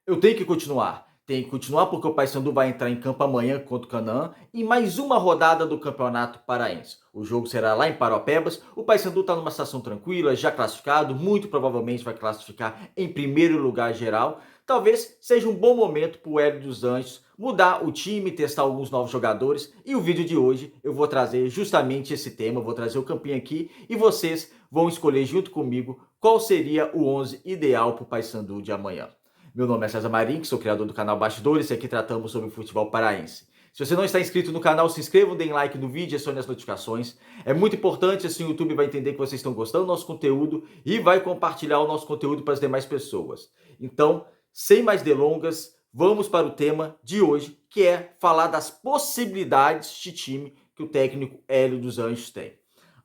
Eu tenho que continuar. Tem que continuar porque o Paysandu vai entrar em campo amanhã contra o Canaã em mais uma rodada do Campeonato Paraense. O jogo será lá em Paropebas. O Paysandu está numa situação tranquila, já classificado, muito provavelmente vai classificar em primeiro lugar geral. Talvez seja um bom momento para o Hélio dos Anjos mudar o time, testar alguns novos jogadores. E o vídeo de hoje eu vou trazer justamente esse tema, eu vou trazer o campinho aqui e vocês vão escolher junto comigo qual seria o 11 ideal para o Paysandu de amanhã. Meu nome é César Marim, sou criador do canal Bastidores e aqui tratamos sobre o futebol paraense. Se você não está inscrito no canal, se inscrevam, deem like no vídeo e acionem as notificações. É muito importante, assim o YouTube vai entender que vocês estão gostando do nosso conteúdo e vai compartilhar o nosso conteúdo para as demais pessoas. Então, sem mais delongas, vamos para o tema de hoje, que é falar das possibilidades de time que o técnico Hélio dos Anjos tem.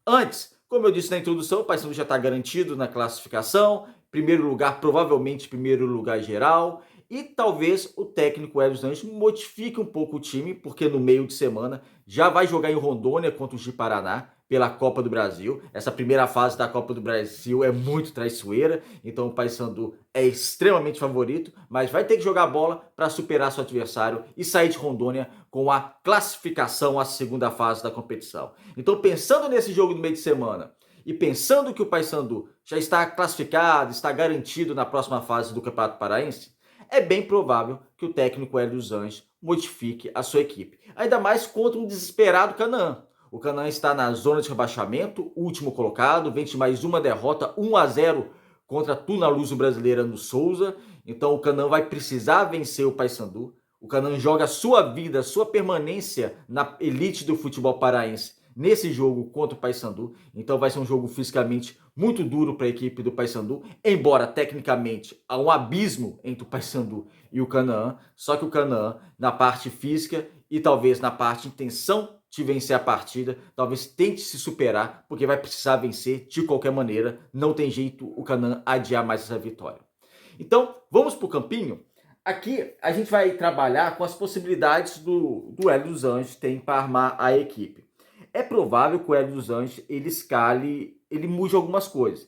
Antes, como eu disse na introdução, o Paysandu já está garantido na classificação, primeiro lugar, provavelmente primeiro lugar geral, e talvez o técnico Hélio dos Anjos modifique um pouco o time, porque no meio de semana já vai jogar em Rondônia contra o Ji-Paraná pela Copa do Brasil. Essa primeira fase da Copa do Brasil é muito traiçoeira, então o Paysandu é extremamente favorito, mas vai ter que jogar bola para superar seu adversário e sair de Rondônia com a classificação à segunda fase da competição. Então, pensando nesse jogo do meio de semana e pensando que o Paysandu já está classificado, está garantido na próxima fase do Campeonato Paraense, é bem provável que o técnico Hélio dos Anjos modifique a sua equipe. Ainda mais contra um desesperado Canaã. O Canaã está na zona de rebaixamento, último colocado, vem de mais uma derrota, 1-0 contra a Tuna Luso Brasileira no Souza. Então o Canaã vai precisar vencer o Paysandu. O Canaã joga sua vida, sua permanência na elite do futebol paraense nesse jogo contra o Paysandu. Então vai ser um jogo fisicamente muito duro para a equipe do Paysandu, embora tecnicamente há um abismo entre o Paysandu e o Canaã, só que o Canaã na parte física e talvez na parte intenção de vencer a partida, talvez tente se superar, porque vai precisar vencer de qualquer maneira, não tem jeito o Canaã adiar mais essa vitória. Então, vamos para o campinho? Aqui a gente vai trabalhar com as possibilidades do Hélio dos Anjos tem para armar a equipe. É provável que o Hélio dos Anjos ele escale, ele mude algumas coisas.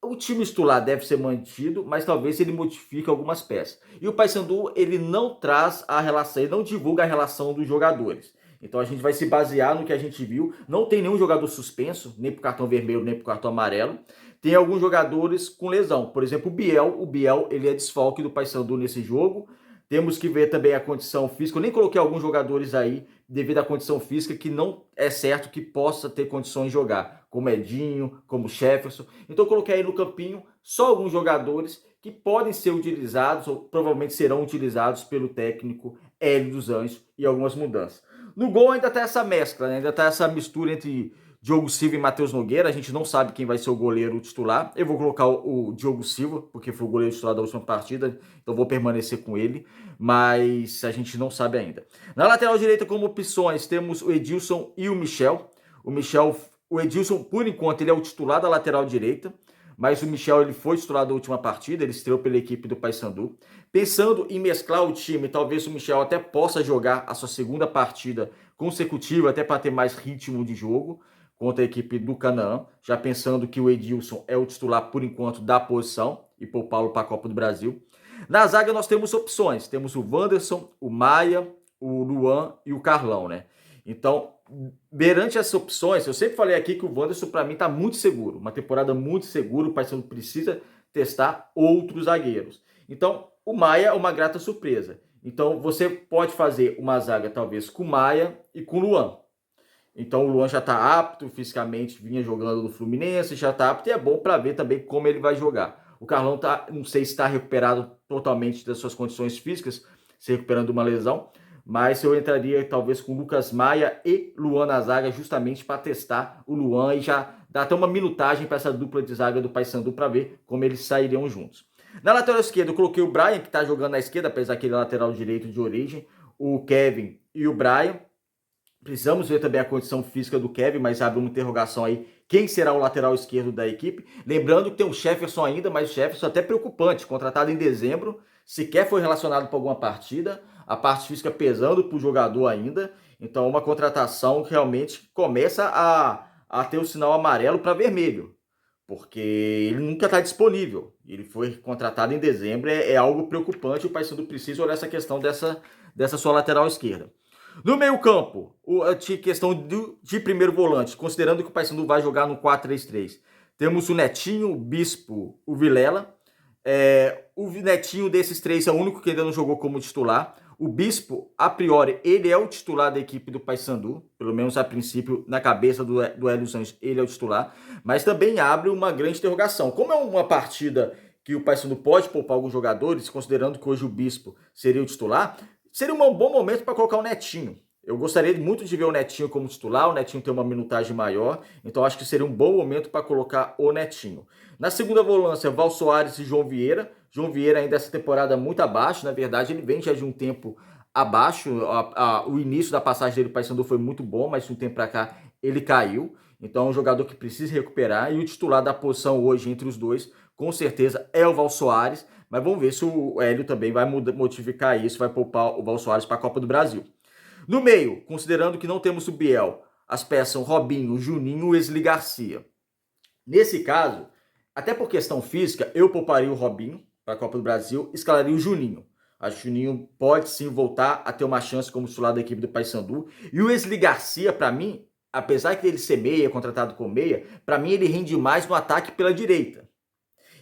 O time titular deve ser mantido, mas talvez ele modifique algumas peças. E o Paysandu ele não traz a relação, ele não divulga a relação dos jogadores. Então a gente vai se basear no que a gente viu. Não tem nenhum jogador suspenso, nem para o cartão vermelho, nem para o cartão amarelo. Tem alguns jogadores com lesão. Por exemplo, o Biel ele é desfalque do Paysandu nesse jogo. Temos que ver também a condição física. Eu nem coloquei alguns jogadores aí devido à condição física que não é certo que possa ter condições de jogar, como Edinho, como Jefferson. Então eu coloquei aí no campinho só alguns jogadores que podem ser utilizados ou provavelmente serão utilizados pelo técnico Hélio dos Anjos e algumas mudanças. No gol ainda está essa mescla, né? Ainda está essa mistura entre Diogo Silva e Matheus Nogueira. A gente não sabe quem vai ser o goleiro titular. Eu vou colocar o Diogo Silva, porque foi o goleiro titular da última partida, então vou permanecer com ele, mas a gente não sabe ainda. Na lateral direita, como opções, temos o Edilson e o Michel. O Edilson, por enquanto, ele é o titular da lateral direita, mas o Michel ele foi titular da última partida, ele estreou pela equipe do Paysandu. Pensando em mesclar o time, talvez o Michel até possa jogar a sua segunda partida consecutiva, até para ter mais ritmo de jogo contra a equipe do Canaã, já pensando que o Edilson é o titular por enquanto da posição e poupá-lo para a Copa do Brasil. Na zaga nós temos opções, temos o Wanderson, o Maia, o Luan e o Carlão, né? Então, perante essas opções, eu sempre falei aqui que o Wanderson para mim está muito seguro, uma temporada muito segura, o Paysandu precisa testar outros zagueiros. Então, o Maia é uma grata surpresa. Então, você pode fazer uma zaga talvez com o Maia e com o Luan. Então o Luan já está apto fisicamente, vinha jogando no Fluminense, já está apto e é bom para ver também como ele vai jogar. O Carlão tá, não sei se está recuperado totalmente das suas condições físicas, se recuperando de uma lesão, mas eu entraria talvez com Lucas Maia e Luan na zaga justamente para testar o Luan e já dar até uma minutagem para essa dupla de zaga do Paysandu para ver como eles sairiam juntos. Na lateral esquerda eu coloquei o Brian, que está jogando na esquerda, apesar que ele é lateral direito de origem, o Kevin e o Brian. Precisamos ver também a condição física do Kevin, mas abre uma interrogação aí. Quem será o lateral esquerdo da equipe? Lembrando que tem o Jefferson ainda, mas o Jefferson é até preocupante. Contratado em dezembro, sequer foi relacionado para alguma partida. A parte física pesando para o jogador ainda. Então, uma contratação que realmente começa a ter o sinal amarelo para vermelho. porque ele nunca está disponível. Ele foi contratado em dezembro, é algo preocupante. O Paysandu precisa olhar essa questão dessa sua lateral esquerda. No meio-campo, a questão de primeiro volante, considerando que o Paysandu vai jogar no 4-3-3. Temos o Netinho, o Bispo, o Vilela. O Netinho desses três é o único que ainda não jogou como titular. O Bispo, a priori, ele é o titular da equipe do Paysandu, pelo menos a princípio, na cabeça do Hélio dos Anjos, ele é o titular, mas também abre uma grande interrogação. Como é uma partida que o Paysandu pode poupar alguns jogadores, considerando que hoje o Bispo seria o titular, seria um bom momento para colocar o Netinho. Eu gostaria muito de ver o Netinho como titular, o Netinho tem uma minutagem maior, então acho que seria um bom momento para colocar o Netinho. Na segunda volância, Val Soares e João Vieira. João Vieira ainda essa temporada muito abaixo, na verdade ele vem já de um tempo abaixo, o início da passagem dele para o Paysandu foi muito bom, mas de um tempo para cá ele caiu, então é um jogador que precisa recuperar, e o titular da posição hoje entre os dois, com certeza, é o Val Soares, mas vamos ver se o Hélio também vai modificar isso, vai poupar o Val Soares para a Copa do Brasil. No meio, considerando que não temos o Biel, as peças são Robinho, Juninho e Wesley Garcia. Nesse caso, até por questão física, eu pouparia o Robinho para a Copa do Brasil, escalaria o Juninho. Acho que o Juninho pode sim voltar a ter uma chance como titular da equipe do Paysandu. E o Wesley Garcia, para mim, apesar de ele ser meia, contratado com meia, para mim ele rende mais no ataque pela direita.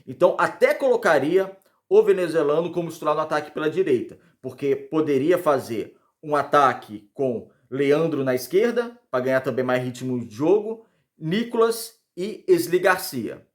Então, até colocaria o venezuelano como titular no ataque pela direita, porque poderia fazer um ataque com Leandro na esquerda, para ganhar também mais ritmo de jogo, Nicolas e Wesley Garcia.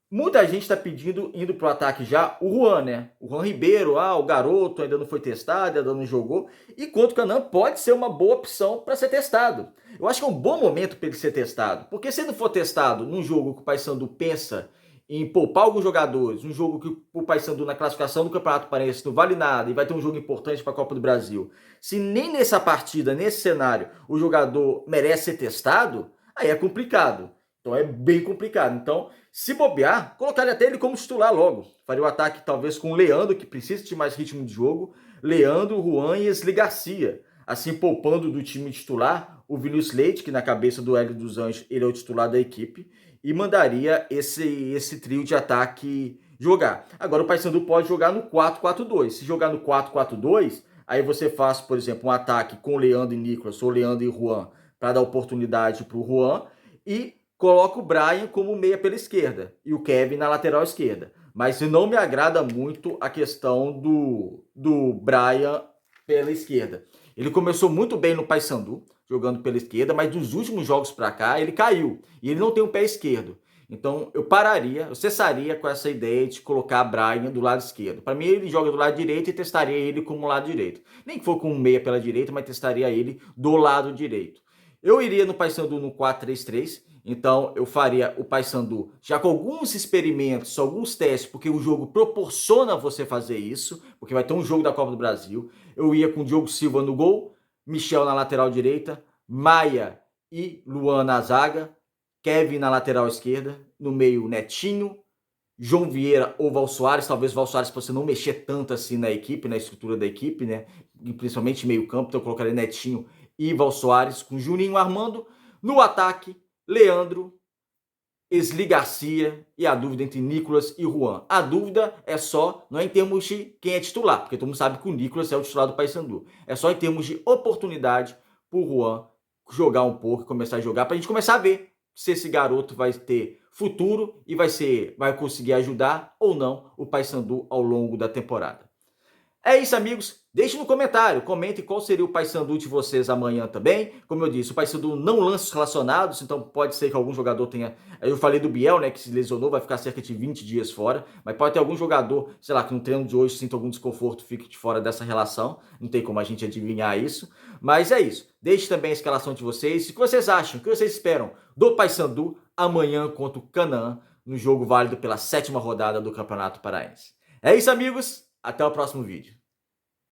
Muita gente está pedindo, indo para o ataque já, o Juan, né? O Juan Ribeiro, o garoto ainda não foi testado, ainda não jogou. E contra o Canaã pode ser uma boa opção para ser testado. Eu acho que é um bom momento para ele ser testado. Porque se ele não for testado num jogo que o Paysandu pensa em poupar alguns jogadores, um jogo que o Paysandu na classificação do Campeonato Paraense não vale nada e vai ter um jogo importante para a Copa do Brasil, se nem nessa partida, nesse cenário, o jogador merece ser testado, aí é complicado. Então é bem complicado. Então, se bobear, colocaria até ele como titular logo. Faria o ataque talvez com o Leandro, que precisa de mais ritmo de jogo. Leandro, Juan e Wesley Garcia. Assim, poupando do time titular o Vinícius Leite, que na cabeça do Hélio dos Anjos ele é o titular da equipe. E mandaria esse trio de ataque jogar. Agora o Paysandu pode jogar no 4-4-2. Se jogar no 4-4-2, aí você faz, por exemplo, um ataque com Leandro e Nicolas, ou Leandro e Juan, para dar oportunidade para o Juan. E coloca o Brian como meia pela esquerda e o Kevin na lateral esquerda. Mas não me agrada muito a questão do Brian pela esquerda. Ele começou muito bem no Paysandu, jogando pela esquerda, mas dos últimos jogos para cá ele caiu. E ele não tem o pé esquerdo. Então eu cessaria com essa ideia de colocar Brian do lado esquerdo. Para mim ele joga do lado direito e testaria ele como lado direito. Nem que for com um meia pela direita, mas testaria ele do lado direito. Eu iria no Paysandu no 4-3-3, então eu faria o Paysandu já com alguns experimentos, alguns testes, porque o jogo proporciona você fazer isso, porque vai ter um jogo da Copa do Brasil. Eu ia com Diogo Silva no gol, Michel na lateral direita, Maia e Luan na zaga, Kevin na lateral esquerda, no meio Netinho, João Vieira ou Val Soares, talvez Val Soares para você não mexer tanto assim na equipe, na estrutura da equipe, né? E principalmente meio campo, então eu colocaria Netinho e Val Soares com Juninho armando. No ataque, Leandro, Wesley Garcia e a dúvida entre Nicolas e Juan. A dúvida é só, não é em termos de quem é titular, porque todo mundo sabe que o Nicolas é o titular do Paysandu. É só em termos de oportunidade para o Juan jogar um pouco e começar a jogar, para a gente começar a ver se esse garoto vai ter futuro e vai conseguir ajudar ou não o Paysandu ao longo da temporada. É isso, amigos. Deixe no comentário, comente qual seria o Paysandu de vocês amanhã também. Como eu disse, o Paysandu não lança os relacionados, então pode ser que algum jogador tenha... Eu falei do Biel, né, que se lesionou, vai ficar cerca de 20 dias fora, mas pode ter algum jogador, sei lá, que no treino de hoje sinta algum desconforto, fique de fora dessa relação. Não tem como a gente adivinhar isso, mas é isso. Deixe também a escalação de vocês. O que vocês acham, o que vocês esperam do Paysandu amanhã contra o Canaã, no jogo válido pela 7ª rodada do Campeonato Paraense. É isso, amigos. Até o próximo vídeo.